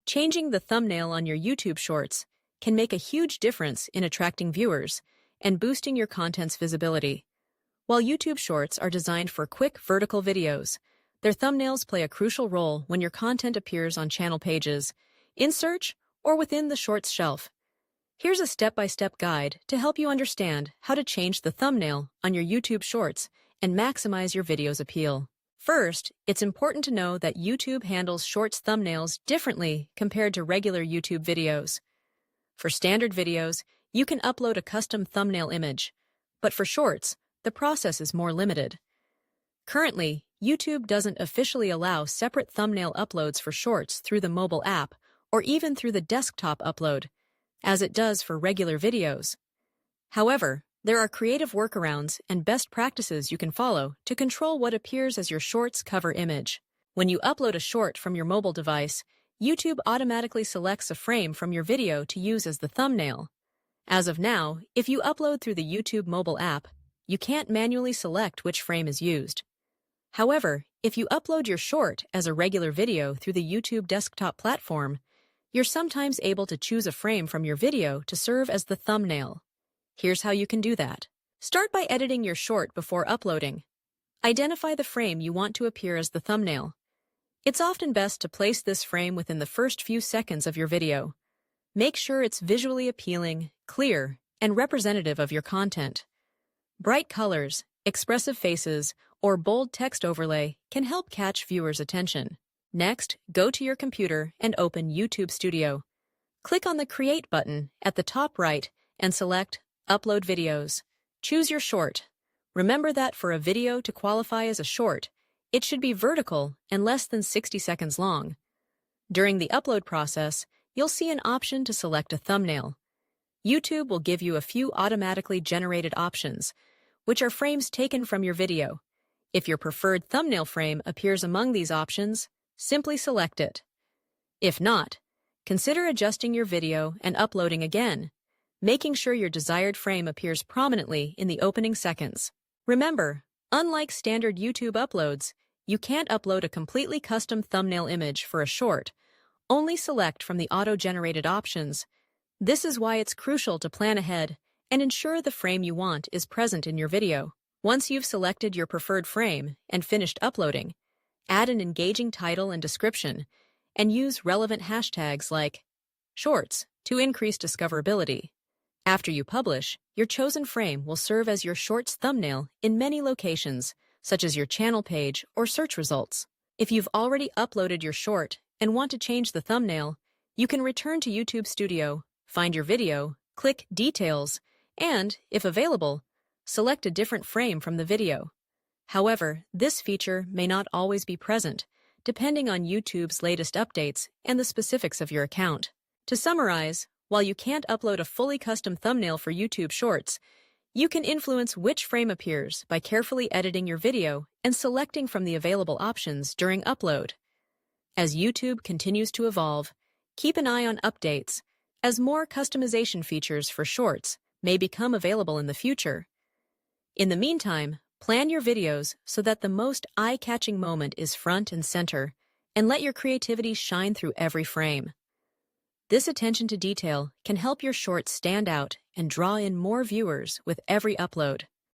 Changing the thumbnail on your YouTube Shorts can make a huge difference in attracting viewers and boosting your content's visibility. While YouTube Shorts are designed for quick vertical videos, their thumbnails play a crucial role when your content appears on channel pages, in search, or within the Shorts shelf. Here's a step-by-step guide to help you understand how to change the thumbnail on your YouTube Shorts and maximize your video's appeal. First, it's important to know that YouTube handles Shorts thumbnails differently compared to regular YouTube videos. For standard videos, you can upload a custom thumbnail image, but for Shorts, the process is more limited. Currently, YouTube doesn't officially allow separate thumbnail uploads for Shorts through the mobile app or even through the desktop upload, as it does for regular videos. However, there are creative workarounds and best practices you can follow to control what appears as your Shorts cover image. When you upload a short from your mobile device, YouTube automatically selects a frame from your video to use as the thumbnail. As of now, if you upload through the YouTube mobile app, you can't manually select which frame is used. However, if you upload your short as a regular video through the YouTube desktop platform, you're sometimes able to choose a frame from your video to serve as the thumbnail. Here's how you can do that. Start by editing your short before uploading. Identify the frame you want to appear as the thumbnail. It's often best to place this frame within the first few seconds of your video. Make sure it's visually appealing, clear, and representative of your content. Bright colors, expressive faces, or bold text overlay can help catch viewers' attention. Next, go to your computer and open YouTube Studio. Click on the Create button at the top right and select Upload Videos. Choose your short. Remember that for a video to qualify as a short, it should be vertical and less than 60 seconds long. During the upload process, you'll see an option to select a thumbnail. YouTube will give you a few automatically generated options, which are frames taken from your video. If your preferred thumbnail frame appears among these options, simply select it. If not, consider adjusting your video and uploading again, making sure your desired frame appears prominently in the opening seconds. Remember, unlike standard YouTube uploads, you can't upload a completely custom thumbnail image for a short. Only select from the auto-generated options. This is why it's crucial to plan ahead and ensure the frame you want is present in your video. Once you've selected your preferred frame and finished uploading, add an engaging title and description, and use relevant hashtags like Shorts to increase discoverability. After you publish, your chosen frame will serve as your Shorts thumbnail in many locations, such as your channel page or search results. If you've already uploaded your short and want to change the thumbnail, you can return to YouTube Studio, find your video, click Details, and, if available, select a different frame from the video. However, this feature may not always be present, depending on YouTube's latest updates and the specifics of your account. To summarize, while you can't upload a fully custom thumbnail for YouTube Shorts, you can influence which frame appears by carefully editing your video and selecting from the available options during upload. As YouTube continues to evolve, keep an eye on updates, as more customization features for Shorts may become available in the future. In the meantime, plan your videos so that the most eye-catching moment is front and center, and let your creativity shine through every frame. This attention to detail can help your shorts stand out and draw in more viewers with every upload.